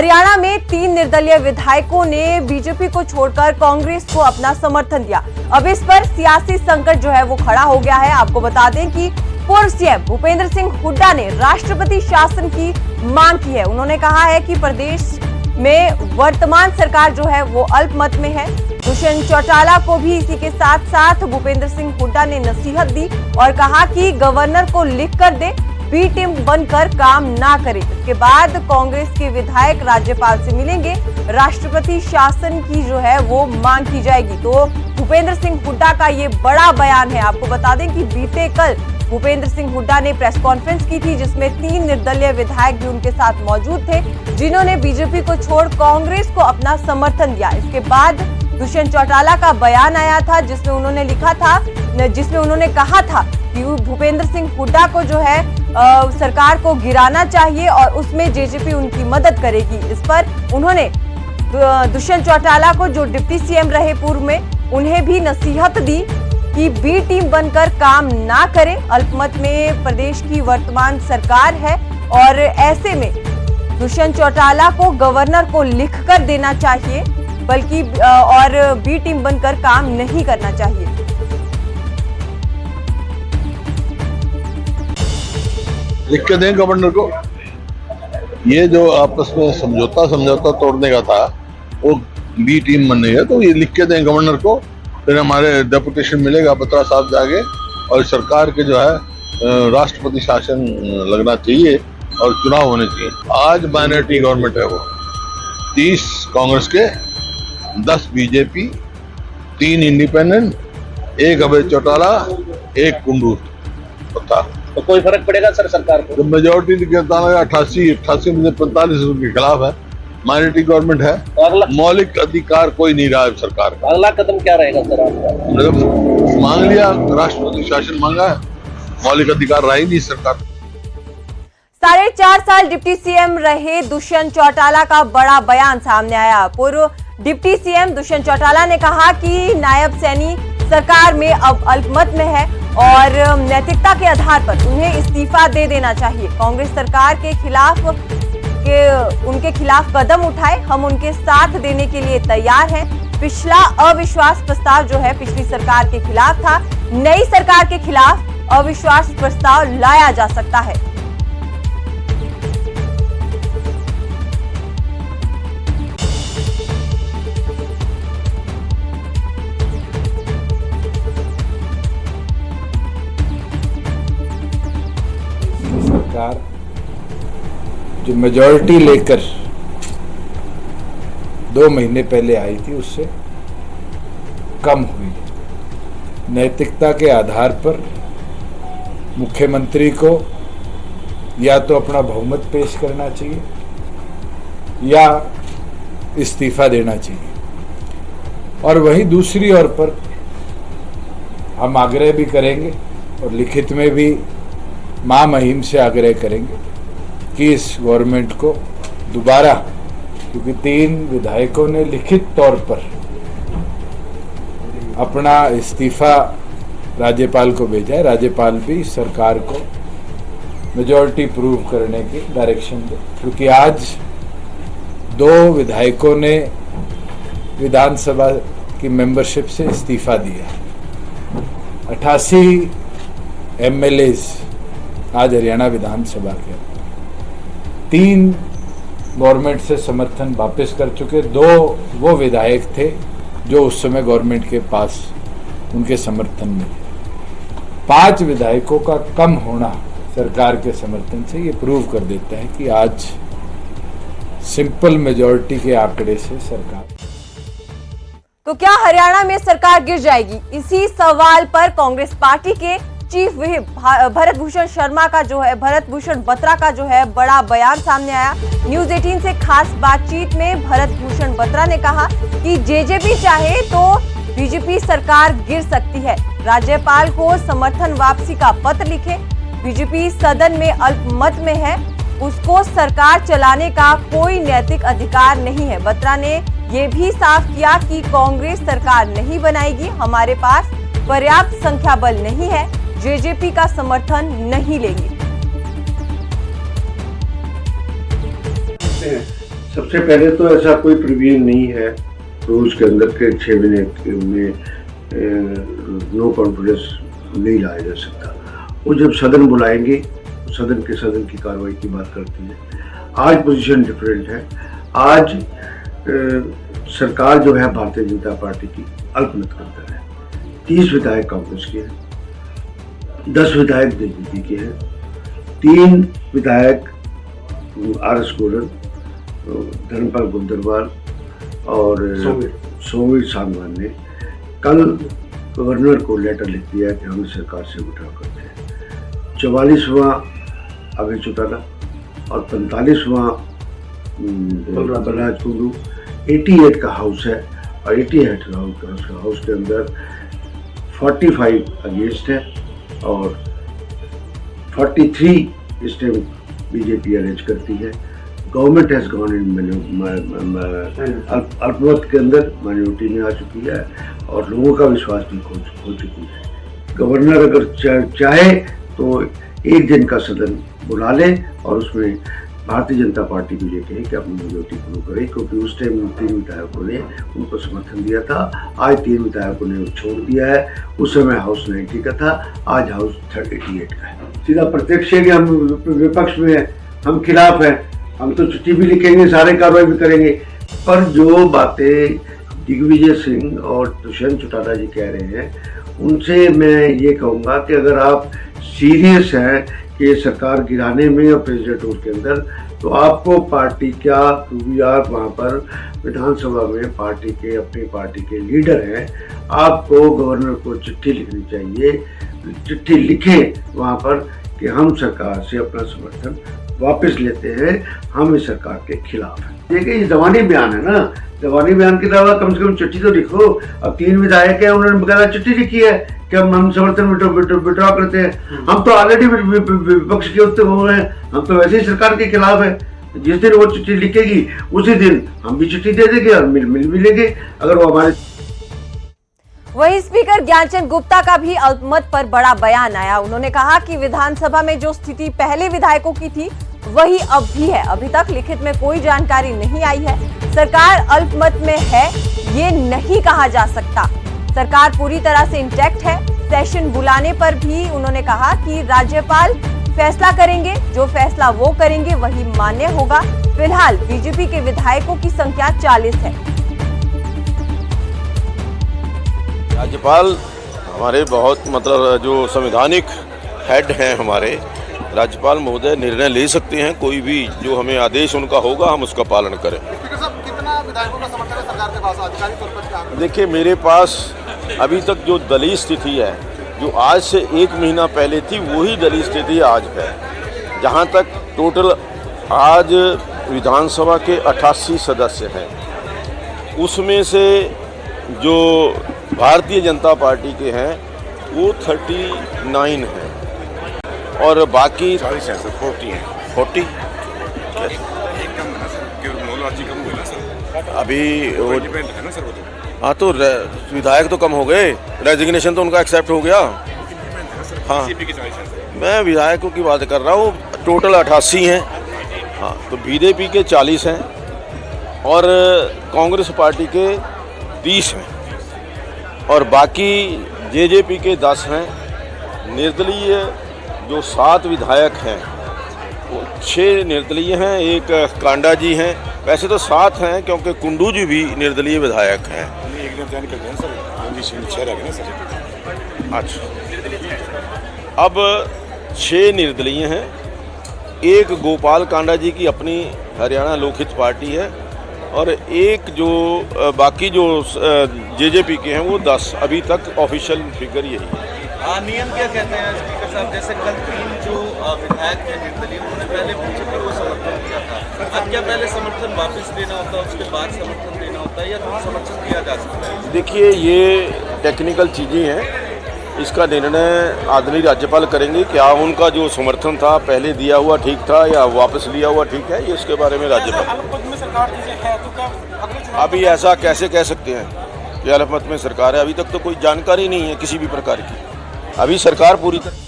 हरियाणा में 3 निर्दलीय विधायकों ने बीजेपी को छोड़कर कांग्रेस को अपना समर्थन दिया। अब इस पर सियासी संकट जो है वो खड़ा हो गया है। आपको बता दें कि पूर्व सीएम भूपेंद्र सिंह हुड्डा ने राष्ट्रपति शासन की मांग की है। उन्होंने कहा है कि प्रदेश में वर्तमान सरकार जो है वो अल्पमत में है। दुष्यंत चौटाला को भी इसी के साथ साथ भूपेंद्र सिंह हुड्डा ने नसीहत दी और कहा कि गवर्नर को लिख कर दे, बी टीम बनकर काम ना करे। इसके बाद कांग्रेस के विधायक राज्यपाल से मिलेंगे, राष्ट्रपति शासन की जो है वो मांग की जाएगी। तो भूपेंद्र सिंह हुड्डा का ये बड़ा बयान है। आपको बता दें कि बीते कल भूपेंद्र सिंह हुड्डा ने प्रेस कॉन्फ्रेंस की थी, जिसमें 3 निर्दलीय विधायक भी उनके साथ मौजूद थे, जिन्होंने बीजेपी को छोड़ कांग्रेस को अपना समर्थन दिया। इसके बाद दुष्यंत चौटाला का बयान आया था, जिसमें उन्होंने कहा था कि भूपेंद्र सिंह हुड्डा को जो है सरकार को गिराना चाहिए और उसमें जेजेपी उनकी मदद करेगी। इस पर उन्होंने दुष्यंत चौटाला को, जो डिप्टी सीएम रहे पूर्व में, उन्हें भी नसीहत दी कि बी टीम बनकर काम ना करें। अल्पमत में प्रदेश की वर्तमान सरकार है और ऐसे में दुष्यंत चौटाला को गवर्नर को लिख कर देना चाहिए, बल्कि और बी टीम बनकर काम नहीं करना चाहिए। लिख के दें गवर्नर को। ये जो आपस में समझौता तोड़ने का था, वो बी टीम बनने का, तो ये लिख के दें गवर्नर को। फिर हमारे डेपुटेशन मिलेगा बत्रा साहब जाके, और सरकार के जो है राष्ट्रपति शासन लगना चाहिए और चुनाव होने चाहिए। आज माइनॉरिटी गवर्नमेंट है वो, 30 कांग्रेस के, 10 बीजेपी, 3 इंडिपेंडेंट, 1 अभय चौटाला, 1 कुंडू था। तो कोई फर्क पड़ेगा सर सरकार को? तो मेजोरिटी 88 में 45 के खिलाफ है, माइनॉरिटी गवर्नमेंट है, तो मौलिक अधिकार कोई नहीं रहा है सरकार का। अगला कदम क्या रहेगा सर आपका? मांग लिया, राष्ट्रपति शासन मांगा है, मौलिक अधिकार रहा ही नहीं सरकार। 4.5 साल डिप्टी सीएम रहे दुष्यंत चौटाला का बड़ा बयान सामने आया। पूर्व डिप्टी सीएम दुष्यंत चौटाला ने कहा कि नायब सैनी सरकार में अब अल्पमत में है और नैतिकता के आधार पर उन्हें इस्तीफा दे देना चाहिए। कांग्रेस सरकार उनके खिलाफ कदम उठाए, हम उनके साथ देने के लिए तैयार हैं। पिछला अविश्वास प्रस्ताव जो है पिछली सरकार के खिलाफ था, नई सरकार के खिलाफ अविश्वास प्रस्ताव लाया जा सकता है। सरकार जो मेजॉरिटी लेकर 2 महीने पहले आई थी, उससे कम हुई। नैतिकता के आधार पर मुख्यमंत्री को या तो अपना बहुमत पेश करना चाहिए या इस्तीफा देना चाहिए। और वहीं दूसरी ओर पर हम आग्रह भी करेंगे और लिखित में भी महामहिम से आग्रह करेंगे कि इस गवर्नमेंट को दोबारा, क्योंकि 3 विधायकों ने लिखित तौर पर अपना इस्तीफा राज्यपाल को भेजा है, राज्यपाल भी सरकार को मेजॉरिटी प्रूव करने की डायरेक्शन दे। क्योंकि आज 2 विधायकों ने विधानसभा की मेंबरशिप से इस्तीफा दिया। 88 एमएलएज आज हरियाणा विधानसभा के 3 गवर्नमेंट से समर्थन वापस कर चुके। 2 वो विधायक थे जो उस समय गवर्नमेंट के पास उनके समर्थन में। 5 विधायकों का कम होना सरकार के समर्थन से ये प्रूव कर देता है कि आज सिंपल मेजॉरिटी के आंकड़े से सरकार। तो क्या हरियाणा में सरकार गिर जाएगी? इसी सवाल पर कांग्रेस पार्टी के चीफ व्हिप भरत भूषण बत्रा का जो है बड़ा बयान सामने आया। न्यूज 18 से खास बातचीत में भरत भूषण बत्रा ने कहा कि जेजेपी चाहे तो बीजेपी सरकार गिर सकती है। राज्यपाल को समर्थन वापसी का पत्र लिखे। बीजेपी सदन में अल्पमत में है, उसको सरकार चलाने का कोई नैतिक अधिकार नहीं है। बत्रा ने ये भी साफ किया कि कांग्रेस सरकार नहीं बनाएगी, हमारे पास पर्याप्त संख्या बल नहीं है, जेजेपी का समर्थन नहीं लेंगे। सबसे पहले तो ऐसा कोई प्रोविजन नहीं है रूल्स के अंदर के 6 महीने में नो कॉन्फिडेंस नहीं लाया जा सकता। वो जब सदन बुलाएंगे तो सदन की कार्रवाई की बात करती है। आज पोजीशन डिफरेंट है। आज सरकार जो है भारतीय जनता पार्टी की अल्पमत के अंदर है। 30 विधायक कांग्रेस के हैं, 10 विधायक बीजेपी के हैं, 3 विधायक RS गोलन, धर्मपाल गुंदरवाल और सोमवीर सांगवान ने कल गवर्नर को लेटर लिख दिया कि हम सरकार से उठाव करते हैं। 44वां अभय चौटाला और 45वां बलराज कुंडू 88 का हाउस है और 88 हाउस के अंदर 45 अगेंस्ट है और 43 इस टाइम बीजेपी अरेंज करती है। गवर्नमेंट हैज गॉन इन अल्पमत के अंदर माइनॉरिटी में आ चुकी है और लोगों का विश्वास भी खो चुकी है। गवर्नर अगर चाहे तो एक दिन का सदन बुला ले और उसमें भारतीय जनता पार्टी भी लेके कि अपनी मेजोरिटी प्रूव करे, क्योंकि उस टाइम 3 विधायकों ने उनको समर्थन दिया था। आज 3 विधायकों ने छोड़ दिया है। उस समय हाउस 90 का था, आज हाउस 38 का है। सीधा प्रत्यक्ष है कि हम विपक्ष में हैं, हम खिलाफ हैं, हम तो चिट्ठी भी लिखेंगे, सारे कार्रवाई भी करेंगे। पर जो बातें दिग्विजय सिंह और दुष्यंत चौटाला जी कह रहे हैं उनसे मैं ये कहूँगा कि अगर आप सीरियस हैं कि सरकार गिराने में और प्रेसिडेंट रूल के अंदर, तो आपको पार्टी क्या आप वहाँ पर विधानसभा में पार्टी के अपनी पार्टी के लीडर हैं, आपको गवर्नर को चिट्ठी लिखनी चाहिए। चिट्ठी लिखें वहाँ पर कि हम सरकार से अपना समर्थन वापस लेते हैं, हम इस सरकार के खिलाफ हैं। देखिए ये जवानी बयान है ना, जवानी बयान के अलावा कम से कम चिट्ठी तो लिखो। अब 3 विधायक हैं, उन्होंने बकायदा चिट्ठी लिखी है कि हम समर्थन विड्रॉ करते हैं। हम तो ऑलरेडी विपक्ष के उत्तर हो रहे हैं, हम तो वैसे ही सरकार के खिलाफ है। जिस दिन वो चिट्ठी लिखेगी उसी दिन हम भी चिट्ठी दे देंगे और मिल भी लेंगे अगर वो हमारे। वहीं स्पीकर ज्ञानचंद गुप्ता का भी अल्पमत पर बड़ा बयान आया। उन्होंने कहा कि विधानसभा में जो स्थिति पहले विधायकों की थी वही अब भी है। अभी तक लिखित में कोई जानकारी नहीं आई है। सरकार अल्पमत में है ये नहीं कहा जा सकता। सरकार पूरी तरह से इंटैक्ट है। सेशन बुलाने पर भी उन्होंने कहा कि राज्यपाल फैसला करेंगे, जो फैसला वो करेंगे वही मान्य होगा। फिलहाल बीजेपी के विधायकों की संख्या 40 है। राज्यपाल हमारे बहुत जो संवैधानिक हेड हैं हमारे, राज्यपाल महोदय निर्णय ले सकते हैं। कोई भी जो हमें आदेश उनका होगा हम उसका पालन करें। कितना विधायकों का समर्थन है सरकार के पास आधिकारिक तौर पर? देखिए मेरे पास अभी तक जो दलीय स्थिति है जो आज से 1 महीना पहले थी वही दलीय स्थिति आज है। जहां तक टोटल आज विधानसभा के 88 सदस्य हैं, उसमें से जो भारतीय जनता पार्टी के हैं वो 39 हैं और बाकी 40 है सर, 40 हैं। 40 एक कम है ना सर, केवल मोनोलॉजी कम हुई ना सर, अभी वो डिपेंड है ना सर वो तो। हाँ तो विधायक तो कम हो गए, रेजिग्नेशन तो उनका एक्सेप्ट हो गया। हाँ बीजेपी की 40 है सर। मैं विधायकों की बात कर रहा हूँ, टोटल 88 हैं। हाँ तो बीजेपी के 40 हैं और कांग्रेस पार्टी के 30 हैं और बाकी जेजेपी के 10 हैं। निर्दलीय जो 7 विधायक हैं वो 6 निर्दलीय हैं, एक कांडा जी हैं। वैसे तो 7 हैं क्योंकि कुंडू जी भी निर्दलीय विधायक हैं। एक दिन जाने कर दें सर, 6 रह गए ना सर। अच्छा, अब 6 निर्दलीय हैं, एक गोपाल कांडा जी की अपनी हरियाणा लोकहित पार्टी है और एक जो बाकी जो जेजेपी के हैं वो 10। अभी तक ऑफिशियल फिगर यही है। नियम क्या कहते हैं स्पीकर साहब? जैसे कल 3 जो विधायक थे निर्दलीय, उन्होंने पहले बीजेपी को समर्थन दिया था। अब क्या पहले समर्थन वापस देना होता है, उसके बाद समर्थन देना होता है, या समर्थन दिया जा सकता है? देखिए ये टेक्निकल चीज़ें हैं, इसका निर्णय आदरणीय राज्यपाल करेंगे। क्या उनका जो समर्थन था पहले दिया हुआ ठीक था या वापस लिया हुआ ठीक है, ये इसके बारे में राज्यपाल। अभी ऐसा कैसे कह सकते हैं कि अल्पमत में सरकार है? अभी तक तो कोई जानकारी नहीं है किसी भी प्रकार की। अभी सरकार पूरी तरह